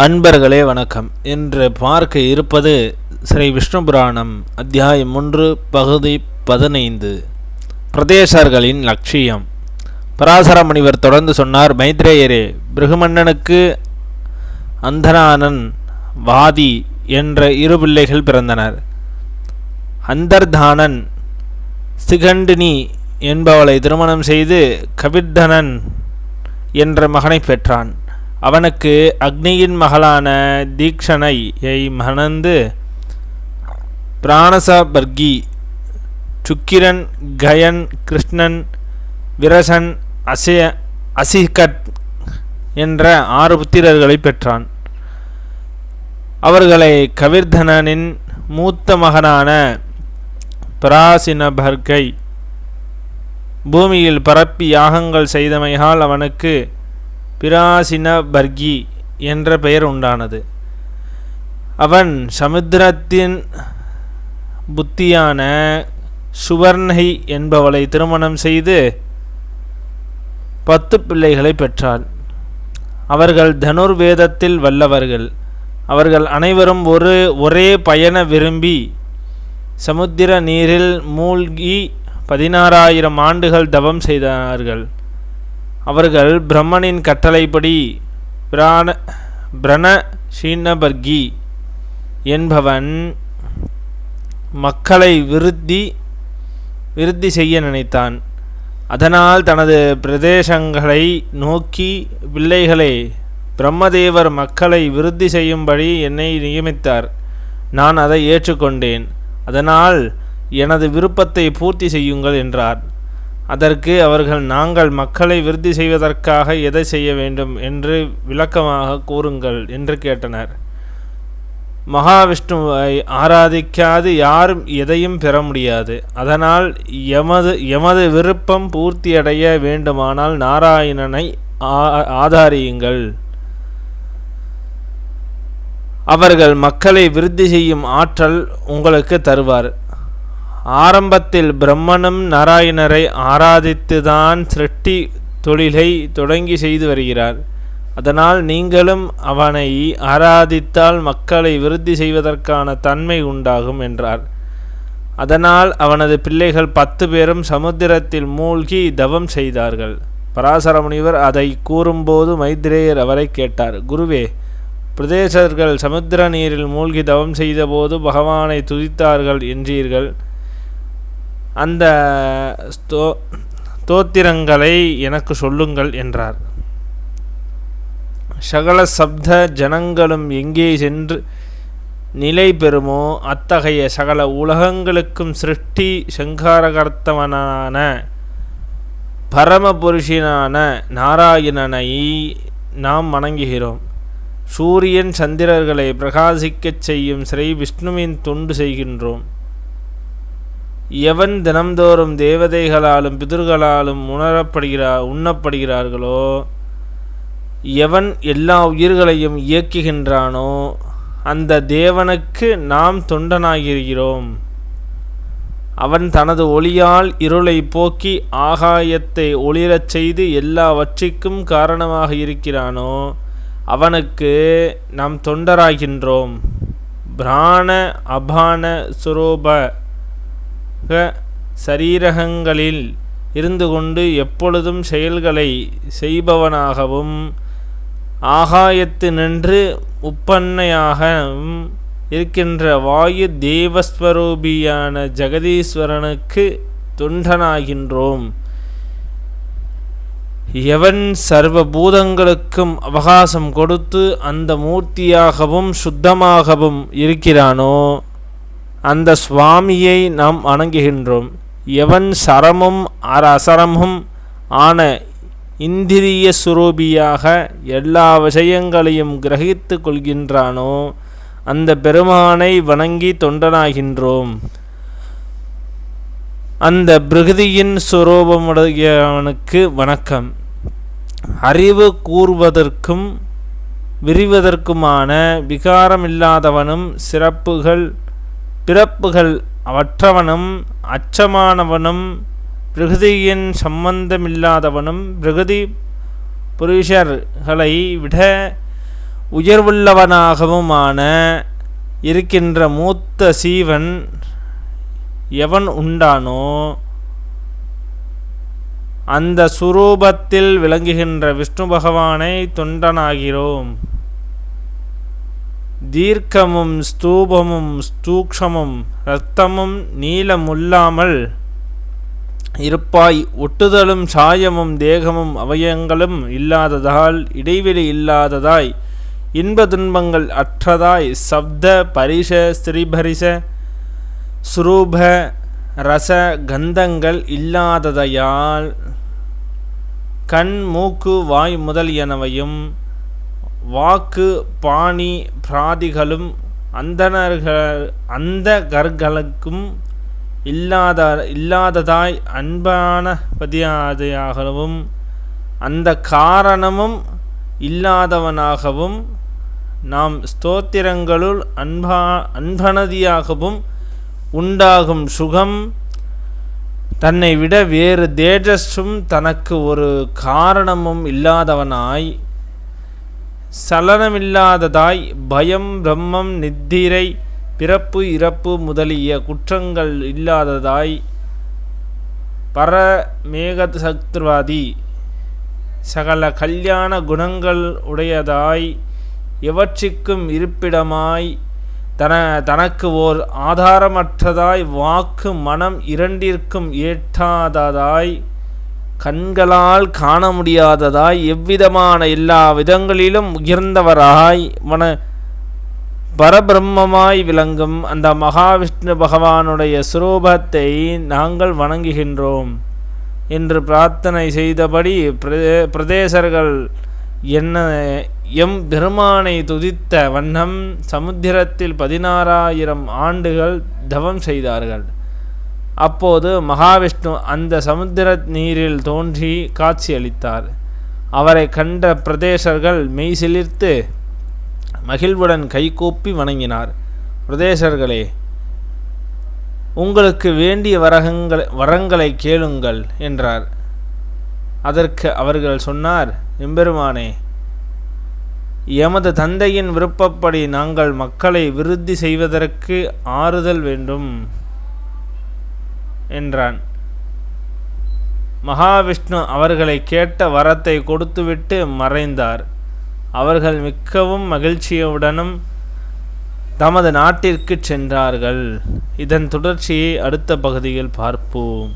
அன்பர்களே வணக்கம். இன்று பார்க்க இருப்பது ஸ்ரீ விஷ்ணு புராணம் அத்தியாயம் 1 பகுதி 15 பிரதேசர்களின் லட்சியம். பராசர முனிவர் தொடர்ந்து சொன்னார். மைத்ரேயரே, பிருகுமன்னனுக்கு அந்தரானன் வாதி என்ற 2 பிள்ளைகள் பிறந்தனர். அந்தர்தானன் சிகண்டினி என்பவளை திருமணம் செய்து கபிர்தனன் என்ற மகனை பெற்றான். அவனுக்கு அக்னியின் மகளான தீக்ஷணையை மணந்து பிராணசபர்கி, சுக்கிரன், கயன், கிருஷ்ணன், விரசன், அசிகட் என்ற 6 புத்திரர்களை பெற்றான். அவர்களை கபிர்தனனின் மூத்த மகனான பராசினபர்கை பூமியில் பரப்பி யாகங்கள் செய்தமையால் அவனுக்கு பிராசினபர்கி என்ற பெயர் உண்டானது. அவன் சமுத்திரத்தின் புத்தியான சுவர்ணை என்பவளை திருமணம் செய்து 10 பிள்ளைகளை பெற்றாள். அவர்கள் தனுர்வேதத்தில் வல்லவர்கள். அவர்கள் அனைவரும் ஒரே பயண விரும்பி சமுத்திர நீரில் மூழ்கி 16,000 ஆண்டுகள் தவம் செய்தார்கள். அவர்கள் பிரம்மனின் கட்டளைப்படி பிரணஷீனபர்கி என்பவன் மக்களை விருத்தி செய்ய நினைத்தான். அதனால் தனது பிரதேசங்களை நோக்கி, பிள்ளைகளே, பிரம்மதேவர் மக்களை விருத்தி செய்யும்படி என்னை நியமித்தார். நான் அதை ஏற்றுக்கொண்டேன். அதனால் எனது விருப்பத்தை பூர்த்தி செய்யுங்கள் என்றார். அதற்கு அவர்கள், நாங்கள் மக்களை விருத்தி செய்வதற்காக எதை செய்ய வேண்டும் என்று விளக்கமாக கூறுங்கள் என்று கேட்டனர். மகாவிஷ்ணுவை ஆராதிக்காது யாரும் எதையும் பெற முடியாது. அதனால் எமது விருப்பம் பூர்த்தியடைய வேண்டுமானால் நாராயணனை ஆதாரியுங்கள். அவர்கள் மக்களை விருத்தி செய்யும் ஆற்றல் உங்களுக்கு தருவார். ஆரம்பத்தில் பிரம்மனும் நாராயணரை ஆராதித்துதான் சிருஷ்டி தொழிலை தொடங்கி செய்து வருகிறார். அதனால் நீங்களும் அவனை ஆராதித்தால் மக்களை விருத்தி செய்வதற்கான தன்மை உண்டாகும் என்றார். அதனால் அவனது பிள்ளைகள் 10 பேரும் சமுத்திரத்தில் மூழ்கி தவம் செய்தார்கள். பராசர முனிவர் அதை கூறும்போது மைத்ரேயர் அவரை கேட்டார். குருவே, பிரதேசர்கள் சமுத்திர நீரில் மூழ்கி தவம் செய்தபோது பகவானை துதித்தார்கள் என்றீர்கள். அந்த ஸ்தோத்திரங்களை எனக்கு சொல்லுங்கள் என்றார். சகல சப்த ஜனங்களும் எங்கே சென்று நிலை பெறுமோ அத்தகைய சகல உலகங்களுக்கும் சிருஷ்டி சங்காரகர்த்தவனான பரமபுருஷனான நாராயணனை நாம் வணங்குகிறோம். சூரியன் சந்திரர்களை பிரகாசிக்கச் செய்யும் ஸ்ரீ விஷ்ணுவின் தொண்டு செய்கின்றோம். எவன் தினம்தோறும் தேவதைகளாலும் பிதர்களாலும் உண்ணப்படுகிறார்களோ, எவன் எல்லா உயிர்களையும் இயக்குகின்றானோ அந்த தேவனுக்கு நாம் தொண்டனாகிறோம். அவன் தனது ஒளியால் இருளை போக்கி ஆகாயத்தை ஒளிரச் செய்து எல்லாவற்றிற்கும் காரணமாக இருக்கிறானோ அவனுக்கு நாம் தொண்டராகின்றோம். பிராண அபான சுரூப சரீரகங்களில் இருந்து கொண்டு எப்பொழுதும் செயல்களை செய்பவனாகவும் ஆகாயத்து நின்று உப்பன்னையாகவும் இருக்கின்ற வாயு தேவஸ்வரூபியான ஜெகதீஸ்வரனுக்கு தொண்டனாகின்றோம். எவன் சர்வ பூதங்களுக்கும் அவகாசம் கொடுத்து அந்த மூர்த்தியாகவும் சுத்தமாகவும் இருக்கிறானோ அந்த சுவாமியை நாம் வணங்குகின்றோம். எவன் சரமும் அசரமும் ஆன இந்திரிய சுரூபியாக எல்லா விஷயங்களையும் கிரகித்து கொள்கின்றானோ அந்த பெருமானை வணங்கி தொண்டனாகின்றோம். அந்த பிருகதியின் சுரூபமுடையவனுக்கு வணக்கம். அறிவு கூறுவதற்கும் விரிவதற்குமான விகாரமில்லாதவனும் பிறப்புகள் அவற்றவனும் அச்சமானவனும் பிரகிருதியின் சம்பந்தமில்லாதவனும் பிரகிருதி புருஷர்களை விட உயர்வுள்ளவனாகவுமான இருக்கின்ற மூத்த சீவன் எவன் உண்டானோ அந்த சுரூபத்தில் விளங்குகின்ற விஷ்ணு பகவானை தொண்டனாகிறோம். தீர்க்கமும் ஸ்தூபமும் ஸ்தூக்ஷமும் இரத்தமும் நீளமுள்ளாமல் இருப்பாய், ஒட்டுதலும் சாயமும் தேகமும் அவயங்களும் இல்லாததால் இடைவெளி இல்லாததாய், இன்ப துன்பங்கள் அற்றதாய், சப்த பரிச ஸ்திரிபரிச சுரூப ரச கந்தங்கள் இல்லாததையால், கண் மூக்கு வாய் முதலியனவையும் வாக்கு பாணி பிராதிகளும் அந்தகர்களுக்கும் இல்லாததாய், அன்பானபதியாகவும் அந்த காரணமும் இல்லாதவனாகவும், நாம் ஸ்தோத்திரங்களுள் அன்பனதியாகவும் உண்டாகும் சுகம், தன்னை விட வேறு தேஜஸும் தனக்கு ஒரு காரணமும் இல்லாதவனாய், சலனமில்லாததாய், பயம் பிரம்மம் நித்திரை பிறப்பு இறப்பு முதலிய குற்றங்கள் இல்லாததாய், பரமேகசத்ருவாதி சகல கல்யாண குணங்கள் உடையதாய், எவற்றிற்கும் இருப்பிடமாய், தனக்கு ஓர் ஆதாரமற்றதாய், வாக்கு மனம் இரண்டிற்கும் ஏற்றாததாய், கண்களால் காண முடியாததாய், எவ்விதமான எல்லா விதங்களிலும் உயர்ந்தவராய் பரபிரம்மமாய் விளங்கும் அந்த மகாவிஷ்ணு பகவானுடைய சுரூபத்தை நாங்கள் வணங்குகின்றோம் என்று பிரார்த்தனை செய்தபடி பிரதேசர்கள் எம் பெருமானை துதித்த வண்ணம் சமுத்திரத்தில் 16,000 ஆண்டுகள் தவம் செய்தார்கள். அப்போது மகாவிஷ்ணு அந்த சமுத்திர நீரில் தோன்றி காட்சியளித்தார். அவரை கண்ட பிரதேசர்கள் மெய்சிலிர்த்து மகிழ்வுடன் கைகூப்பி வணங்கினார். பிரதேசர்களே, உங்களுக்கு வேண்டிய வரங்களை கேளுங்கள் என்றார். அதற்கு அவர்கள் சொன்னார், எம்பெருமானே, எமது தந்தையின் விருப்பப்படி நாங்கள் மக்களை விருத்தி செய்வதற்கு ஆறுதல் வேண்டும் என்றான். மகாவிஷ்ணு அவர்களை கேட்ட வரத்தை கொடுத்துவிட்டு மறைந்தார். அவர்கள் மிக்கவும் மகிழ்ச்சியுடனும் தமது நாட்டிற்கு சென்றார்கள். இதன் தொடர்ச்சியை அடுத்த பகுதியில் பார்ப்போம்.